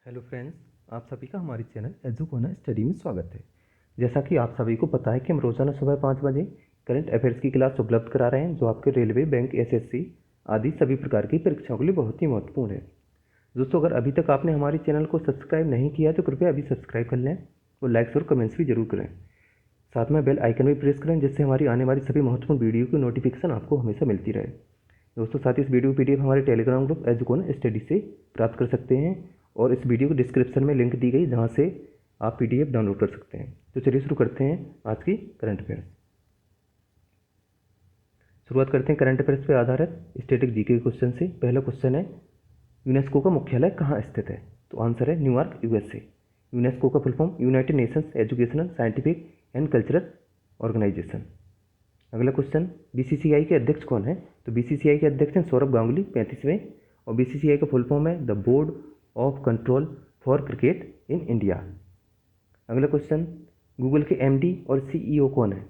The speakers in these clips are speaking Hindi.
हेलो फ्रेंड्स, आप सभी का हमारे चैनल एजुकोना स्टडी में स्वागत है। जैसा कि आप सभी को पता है कि हम रोजाना सुबह 5 बजे करंट अफेयर्स की क्लास उपलब्ध करा रहे हैं, जो आपके रेलवे, बैंक, एसएससी आदि सभी प्रकार की परीक्षाओं के लिए बहुत ही महत्वपूर्ण है। दोस्तों, अगर अभी तक आपने हमारे चैनल को सब्सक्राइब नहीं किया तो कृपया अभी सब्सक्राइब कर लें और लाइक्स और कमेंट्स भी जरूर करें। साथ में बेल आइकन भी प्रेस करें, जिससे हमारी आने वाली सभी महत्वपूर्ण वीडियो की नोटिफिकेशन आपको हमेशा मिलती रहे। दोस्तों, साथ ही इस वीडियो पीडीएफ हमारे टेलीग्राम ग्रुप एजुकोना स्टडी से प्राप्त कर सकते हैं और इस वीडियो को डिस्क्रिप्शन में लिंक दी गई, जहां से आप पीडीएफ डाउनलोड कर सकते हैं। तो चलिए शुरू करते हैं आज की करंट अफेयर्स। शुरुआत करते हैं करंट अफेयर्स पर आधारित स्टैटिक जीके के क्वेश्चन से। पहला क्वेश्चन है, यूनेस्को का मुख्यालय कहाँ स्थित है? तो आंसर है न्यूयॉर्क, यूएसए। यूनेस्को का full form United Nations Educational, Scientific and Cultural Organisation. अगला क्वेश्चन, बीसीसीआई के अध्यक्ष कौन है? तो बीसीसीआई के अध्यक्ष हैं सौरभ गांगुली, 35वें, और बीसीसीआई का फुल फॉर्म है the board of control for cricket in India. अगला क्वेश्चन, गूगल के एमडी और सीईओ कौन है?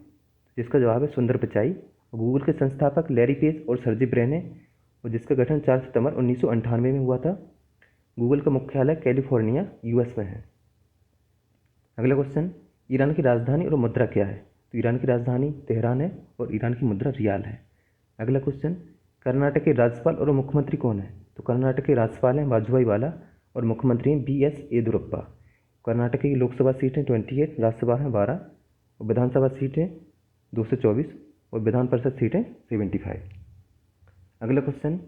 जिसका जवाब है सुंदर पिचाई। गूगल के संस्थापक लैरी पेज और सर्जी ब्रेन है, और जिसका गठन 4 सितंबर 1998 में हुआ था। गूगल का मुख्यालय कैलिफोर्निया, यूएस में है। अगला क्वेश्चन, ईरान की राजधानी और मुद्रा क्या है? तो ईरान की राजधानी तेहरान है और ईरान की मुद्रा रियाल है। अगला क्वेश्चन, कर्नाटक के राज्यपाल और मुख्यमंत्री कौन है? तो कर्नाटक के राज्यपाल हैं वाजुभाई वाला और मुख्यमंत्री हैं बीएस येदियुरप्पा। कर्नाटक की लोकसभा सीट है 28, राज्यसभा है 12, और विधानसभा सीट है 224 और विधान परिषद सीट है 75। अगला क्वेश्चन,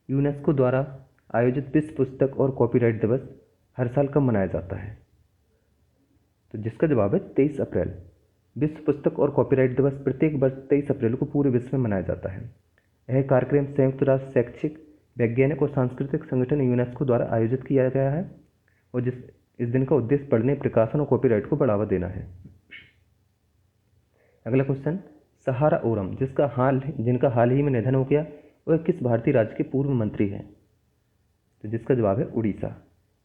यूनेस्को द्वारा आयोजित विश्व पुस्तक और कॉपीराइट दिवस हर साल कब मनाया जाता है? तो जिसका जवाब है 23 अप्रैल। विश्व पुस्तक और कॉपीराइट दिवस प्रत्येक वर्ष 23 अप्रैल को पूरे विश्व में मनाया जाता है। यह कार्यक्रम संयुक्त राष्ट्र शैक्षिक, वैज्ञानिक और सांस्कृतिक संगठन यूनेस्को द्वारा आयोजित किया गया है, और इस दिन का उद्देश्य पढ़ने, प्रकाशन और कॉपीराइट को बढ़ावा देना है। अगला क्वेश्चन, सहारा ओरम जिनका हाल ही में निधन हो गया, वह किस भारतीय राज्य के पूर्व मंत्री हैं? तो जिसका जवाब है उड़ीसा।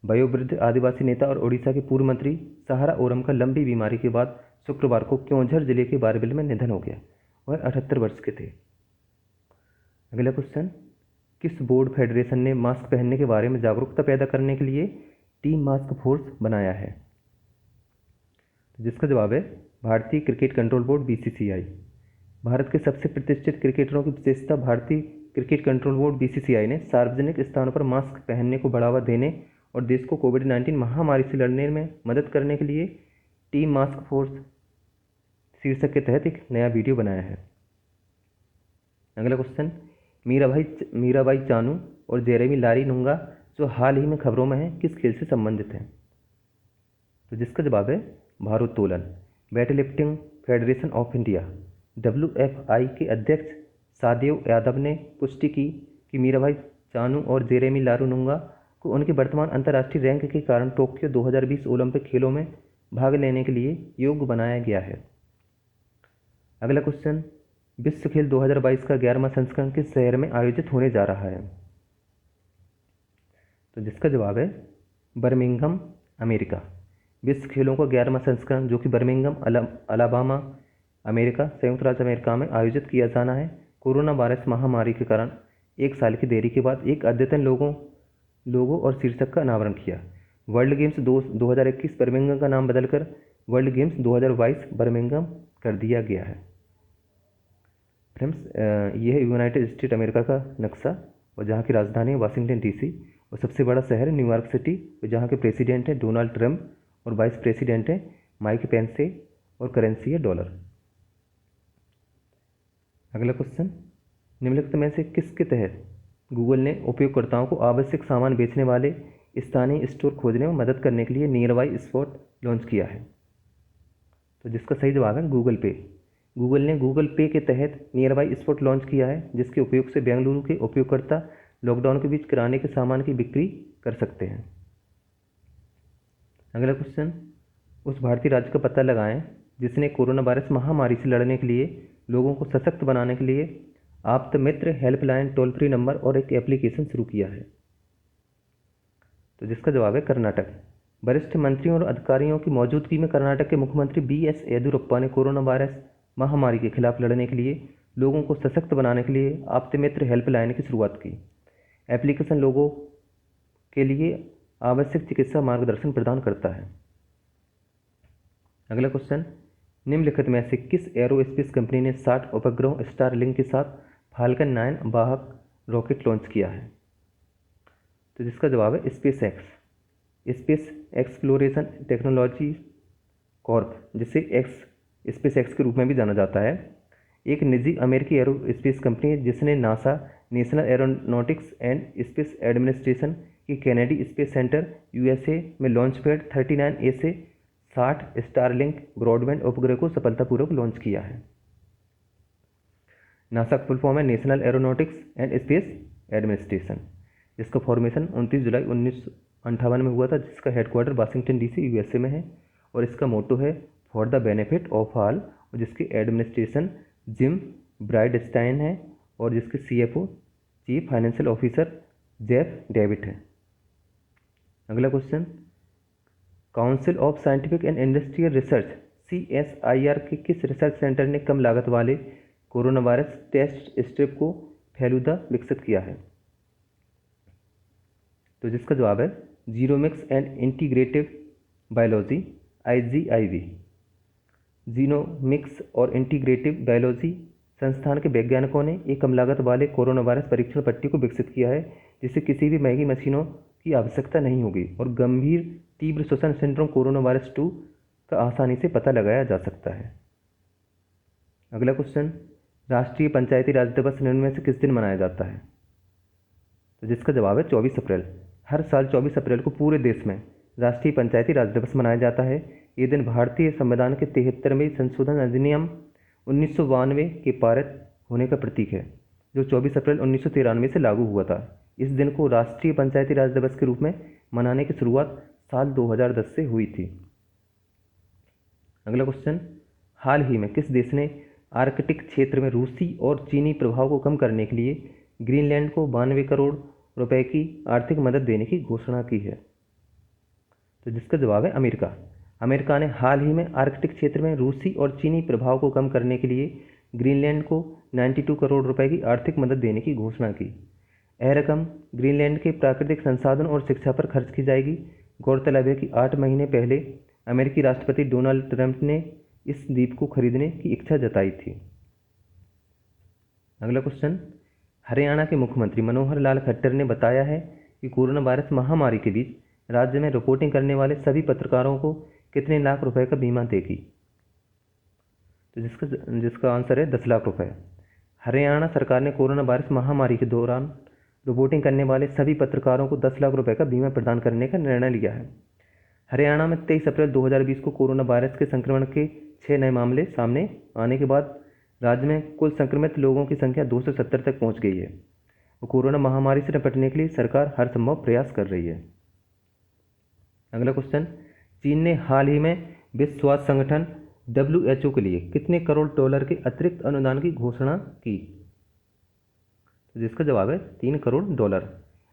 वयोवृद्ध आदिवासी नेता और उड़ीसा के पूर्व मंत्री सहारा ओरम का लंबी बीमारी के बाद शुक्रवार को क्योंझर जिले के बारबिल में निधन हो गया। वह 78 वर्ष के थे। अगला क्वेश्चन, किस बोर्ड फेडरेशन ने मास्क पहनने के बारे में जागरूकता पैदा करने के लिए टीम मास्क फोर्स बनाया है? तो जिसका जवाब है भारतीय cricket control board, BCCI. Bharat के सबसे प्रतिष्ठित क्रिकेटरों की विशेषता भारतीय क्रिकेट कंट्रोल बोर्ड, बीसीसीआई ने सार्वजनिक स्थानों पर मास्क पहनने को बढ़ावा देने और देश को कोविड-19 महामारी से लड़ने में मदद करने के लिए टीम मास्क फोर्स शीर्षक के तहत एक नया वीडियो बनाया है। अगला क्वेश्चन, मीराबाई चानू और जेरेमी लारीनुंगा जो हाल ही में खबरों में हैं, किस खेल से संबंधित हैं? तो जिसका जवाब है भारोत्तोलन। Weight lifting federation of India, WFI के अध्यक्ष सादेव यादव ने पुष्टि की कि मीराबाई चानू और जेरेमी लारीनुंगा को उनके वर्तमान अंतर्राष्ट्रीय रैंक के कारण टोक्यो 2020 ओलंपिक खेलों में भाग लेने के लिए योग्य बनाया गया है। अगला क्वेश्चन, विश्व खेल 2022 का 11वां संस्करण किस शहर में आयोजित होने जा रहा है? तो जिसका जवाब है बर्मिंघम, अमेरिका। विश्व खेलों का 11वां संस्करण, जो कि बर्मिंघम, अलाबामा, अमेरिका, संयुक्त राज्य अमेरिका में आयोजित किया जाना है, कोरोना वायरस महामारी के कारण 1 साल की देरी के बाद एक अद्यतन लोगो और शीर्षक का अनावरण किया। वर्ल्ड गेम्स 2021 बर्मिंघम का नाम बदलकर वर्ल्ड गेम्स 2022 बर्मिंघम कर दिया गया है। फ्रेंड्स, यह है यूनाइटेड स्टेट अमेरिका का नक्शा, और जहाँ की राजधानी है वाशिंगटन डीसी, और सबसे बड़ा शहर है न्यूयॉर्क सिटी, और जहाँ के प्रेसिडेंट हैं डोनाल्ड ट्रंप और वाइस प्रेसिडेंट हैं माइक पेंस, और करेंसी है डॉलर। अगला क्वेश्चन, निम्नलिखित में से किसके तहत गूगल ने उपयोगकर्ताओं को आवश्यक सामान बेचने वाले स्थानीय स्टोर खोजने में मदद करने के लिए नियरबाई स्पॉट लॉन्च किया है? तो जिसका सही जवाब है गूगल पे। गूगल ने गूगल पे के तहत नियरबाई स्पॉट लॉन्च किया है, जिसके उपयोग से बेंगलुरु के उपयोगकर्ता लॉकडाउन के बीच किराने के सामान की बिक्री कर सकते हैं। अगला क्वेश्चन, उस भारतीय राज्य का पता लगाएं जिसने कोरोना वायरस महामारी से लड़ने के लिए लोगों को सशक्त बनाने के लिए आप्त मित्र हेल्पलाइन टोल फ्री नंबर और एक एप्लीकेशन शुरू किया है। तो जिसका जवाब है कर्नाटक। वरिष्ठ मंत्रियों और अधिकारियों की मौजूदगी में कर्नाटक के मुख्यमंत्री बीएस येदियुरप्पा ने कोरोना वायरस महामारी के खिलाफ लड़ने के लिए लोगों को सशक्त बनाने के लिए आप्त मित्र हेल्पलाइन की शुरुआत की। एप्लीकेशन लोगों के लिए आवश्यक चिकित्सा मार्गदर्शन प्रदान करता है। अगला क्वेश्चन, निम्नलिखित में से किस एरोस्पेस कंपनी ने 60 उपग्रहों स्टारलिंक के साथ फाल्कन 9 वाहक रॉकेट लॉन्च किया है? तो जिसका जवाब है स्पेस एक्सप्लोरेशन टेक्नोलॉजी कॉर्प, जिसे स्पेस एक्स के रूप में भी जाना जाता है, एक निजी अमेरिकी एरोस्पेस कंपनी है जिसने NASA national aeronautics and space administration के कैनेडी स्पेस सेंटर यूएसए में लॉन्च पैड 39A से 60 स्टारलिंक ब्रॉडबैंड उपग्रह को सफलतापूर्वक लॉन्च किया है। नासा का फुल फॉर्म है national aeronautics and space administration, जिसका फॉर्मेशन 29 जुलाई 1958 में हुआ था, जिसका हेडक्वार्टर वाशिंगटन डीसी यूएसए में है, और इसका मोटो है for the benefit of all, और जिसकी एडमिनिस्ट्रेशन जिम ब्राइडस्टाइन है, और जिसके CFO chief financial officer Jeff David है। अगला question, council of scientific and industrial research CSIR के किस रिसर्च सेंटर ने कम लागत वाले कोरोना वायरस टेस्ट स्ट्रिप को फेलुदा विकसित किया है? तो जिसका जवाब है genomics and integrative biology IGIB। Genomics और इंटीग्रेटिव बायोलॉजी संस्थान के वैज्ञानिकों ने एक कम लागत वाले कोरोना वायरस परीक्षण पट्टी को विकसित किया है, जिससे किसी भी महंगी मशीनों की आवश्यकता नहीं होगी और गंभीर तीव्र श्वसन सिंड्रोम कोरोना वायरस 2 का आसानी से पता लगाया जा सकता है। अगला क्वेश्चन, राष्ट्रीय पंचायती राज दिवस निम्न में से किस दिन मनाया जाता है? तो जिसका जवाब है 24 अप्रैल। हर साल 24 अप्रैल को पूरे देश में राष्ट्रीय पंचायती राज दिवस मनाया जाता है। ये दिन भारतीय संविधान के 73वें संशोधन अधिनियम 1992 के पारित होने का प्रतीक है, जो 24 अप्रैल 1993 से लागू हुआ था। इस दिन को राष्ट्रीय पंचायती राज दिवस के रूप में मनाने की शुरुआत साल 2010 से हुई थी। अगला क्वेश्चन, हाल ही में किस देश ने आर्कटिक क्षेत्र में रूसी और चीनी प्रभाव को कम करने के लिए ग्रीनलैंड को 92 करोड़ रुपए की आर्थिक मदद देने की घोषणा की है? तो जिसका जवाब है अमेरिका। अमेरिका ने हाल ही में आर्कटिक क्षेत्र में रूसी और चीनी प्रभाव को कम करने के लिए ग्रीनलैंड को 92 करोड़ रुपए की आर्थिक मदद देने की घोषणा की। यह रकम ग्रीनलैंड के प्राकृतिक संसाधन और शिक्षा पर खर्च की जाएगी। गौरतलब है कि 8 महीने पहले अमेरिकी राष्ट्रपति डोनाल्ड ट्रंप ने इस द्वीप को खरीदने की इच्छा जताई थी। अगला क्वेश्चन, हरियाणा के मुख्यमंत्री मनोहर लाल खट्टर ने बताया है कि कोरोना वायरस महामारी के बीच राज्य में रिपोर्टिंग करने वाले सभी पत्रकारों को कितने लाख रुपए का बीमा देगी? तो जिसका आंसर है 10 लाख रुपए। हरियाणा सरकार ने कोरोना वायरस महामारी के दौरान रिपोर्टिंग करने वाले सभी पत्रकारों को 10 लाख रुपए का बीमा प्रदान करने का निर्णय लिया है। हरियाणा में 23 अप्रैल 2020 को कोरोना वायरस के संक्रमण के 6 नए मामले सामने आने के बाद राज्य में कुल संक्रमित लोगों की संख्या 270 तक पहुंच गई है और कोरोना महामारी से निपटने के लिए सरकार हर संभव प्रयास कर रही है। अगला क्वेश्चन, चीन ने हाल ही में विश्व स्वास्थ्य संगठन WHO के लिए कितने करोड़ डॉलर के अतिरिक्त अनुदान की घोषणा की? तो जिसका जवाब है 3 करोड़ डॉलर।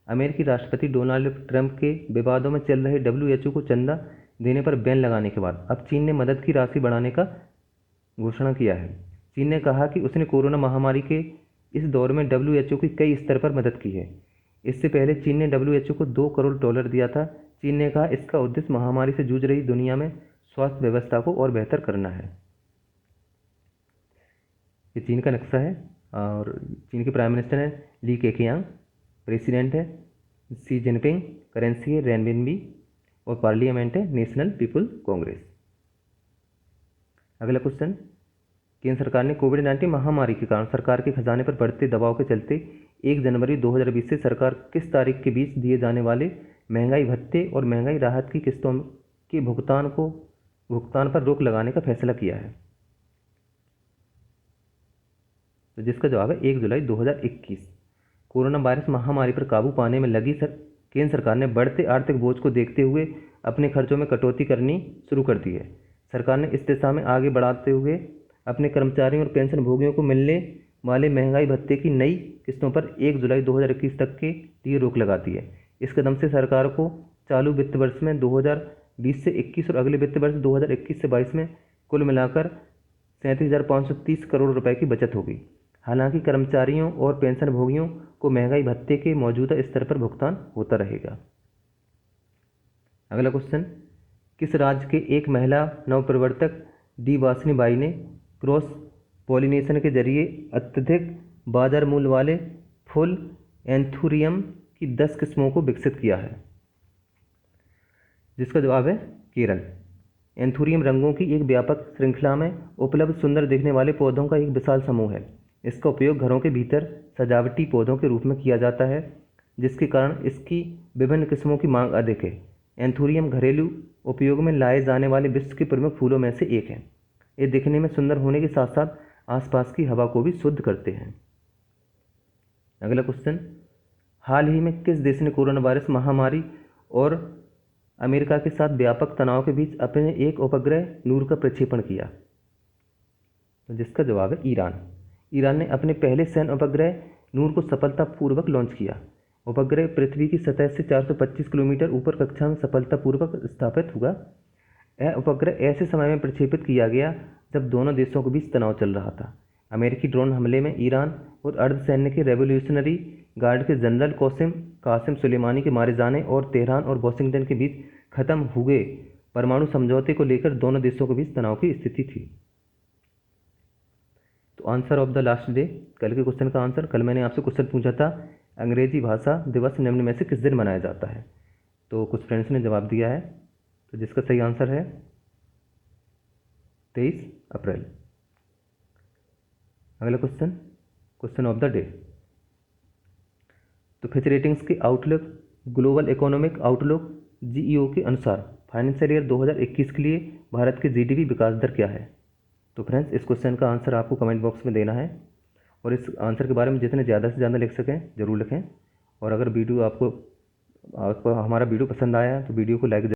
अमेरिकी राष्ट्रपति डोनाल्ड ट्रंप के विवादों में चल रहे WHO को चंदा देने पर बैन लगाने के बाद अब चीन ने मदद की राशि बढ़ाने का घोषणा किया है। चीन ने कहा कि उसने कोरोना महामारी के इस दौर में WHO की कई स्तर पर मदद की है। इससे पहले चीन ने WHO को 2 करोड़ डॉलर दिया था। चीन ने कहा इसका उद्देश्य महामारी से जूझ रही दुनिया में स्वास्थ्य व्यवस्था को और बेहतर करना है। ये चीन का नक्शा है और चीन के प्राइम मिनिस्टर हैं ली केकियांग, प्रेसिडेंट है शी जिनपिंग, करेंसी है रेनबिनबी और पार्लियामेंट है नेशनल पीपल कांग्रेस। अगला क्वेश्चन, केंद्र सरकार ने कोविड-19 महामारी के कारण सरकार के खजाने पर बढ़ते दबाव के चलते 1 जनवरी 2020 से सरकार किस तारीख के बीच दिए जाने वाले महंगाई भत्ते और महंगाई राहत की किस्तों के भुगतान पर रोक लगाने का फैसला किया है? तो जिसका जवाब है 1 जुलाई 2021। कोरोना वायरस महामारी पर काबू पाने में लगी केंद्र सरकार ने बढ़ते आर्थिक बोझ को देखते हुए अपने खर्चों में कटौती करनी शुरू कर दी है। सरकार ने इस दिशा में आगे बढ़ाते हुए अपने कर्मचारियों और पेंशन भोगियों को मिलने वाले महंगाई भत्ते की नई किस्तों पर 1 जुलाई 2021 तक के लिए रोक लगा दी है। इस कदम से सरकार को चालू वित्त वर्ष में 2020 से 21 और अगले वित्त वर्ष 2021 से 22 में कुल मिलाकर 37,530 करोड़ रुपए की बचत होगी। हालांकि कर्मचारियों और पेंशन भोगियों को महंगाई भत्ते के मौजूदा स्तर पर भुगतान होता रहेगा। अगला क्वेश्चन, किस राज्य के एक महिला नवप्रवर्तक डी वासनी बाई ने क्रॉस पॉलिनेशन के जरिए अत्यधिक बाजार मूल्य वाले फुल एंथुरियम की 10 किस्मों को विकसित किया है? जिसका जवाब है केरल। एंथुरियम रंगों की एक व्यापक श्रृंखला में उपलब्ध सुंदर दिखने वाले पौधों का एक विशाल समूह है। इसका उपयोग घरों के भीतर सजावटी पौधों के रूप में किया जाता है, जिसके कारण इसकी विभिन्न किस्मों की मांग अधिक है। एंथुरियम घरेलू उपयोग में लाए जाने वाले विश्व के प्रमुख फूलों में से एक है। ये दिखने में सुंदर होने के साथ साथ आसपास की हवा को भी शुद्ध करते हैं। अगला क्वेश्चन, हाल ही में किस देश ने कोरोना वायरस महामारी और अमेरिका के साथ व्यापक तनाव के बीच अपने एक उपग्रह नूर का प्रक्षेपण किया? तो जिसका जवाब है ईरान। ईरान ने अपने पहले सैन्य उपग्रह नूर को सफलतापूर्वक लॉन्च किया। उपग्रह पृथ्वी की सतह से 425 किलोमीटर ऊपर कक्षा में सफलतापूर्वक स्थापित हुआ। यह उपग्रह ऐसे समय में प्रक्षेपित किया गया जब दोनों देशों के बीच तनाव चल रहा था। अमेरिकी ड्रोन हमले में ईरान और अर्धसैन्य के रेवोल्यूशनरी गार्ड के जनरल कासिम सुलेमानी के मारे जाने और तेहरान और वाशिंगटन के बीच खत्म हुए परमाणु समझौते को लेकर दोनों देशों के बीच तनाव की स्थिति थी। तो answer of the last day, कल के क्वेश्चन का आंसर, कल मैंने आपसे क्वेश्चन पूछा था अंग्रेजी भाषा दिवस निम्न में से किस दिन मनाया जाता है? तो कुछ फ्रेंड्स ने जवाब दिया है, तो जिसका सही आंसर है 23 अप्रैल। अगला question, question of the day. तो फिच रेटिंग्स के outlook global economic outlook GEO के अनुसार फाइनेंशियल ईयर 2021 के लिए भारत के जीडीपी विकास दर क्या है? तो फ्रेंड्स, इस क्वेश्चन का आंसर आपको कमेंट बॉक्स में देना है और इस आंसर के बारे में जितने ज़्यादा से ज़्यादा लिख सकें ज़रूर लिखें। और अगर आपको हमारा वीडियो पसंद आया तो वीडियो को लाइक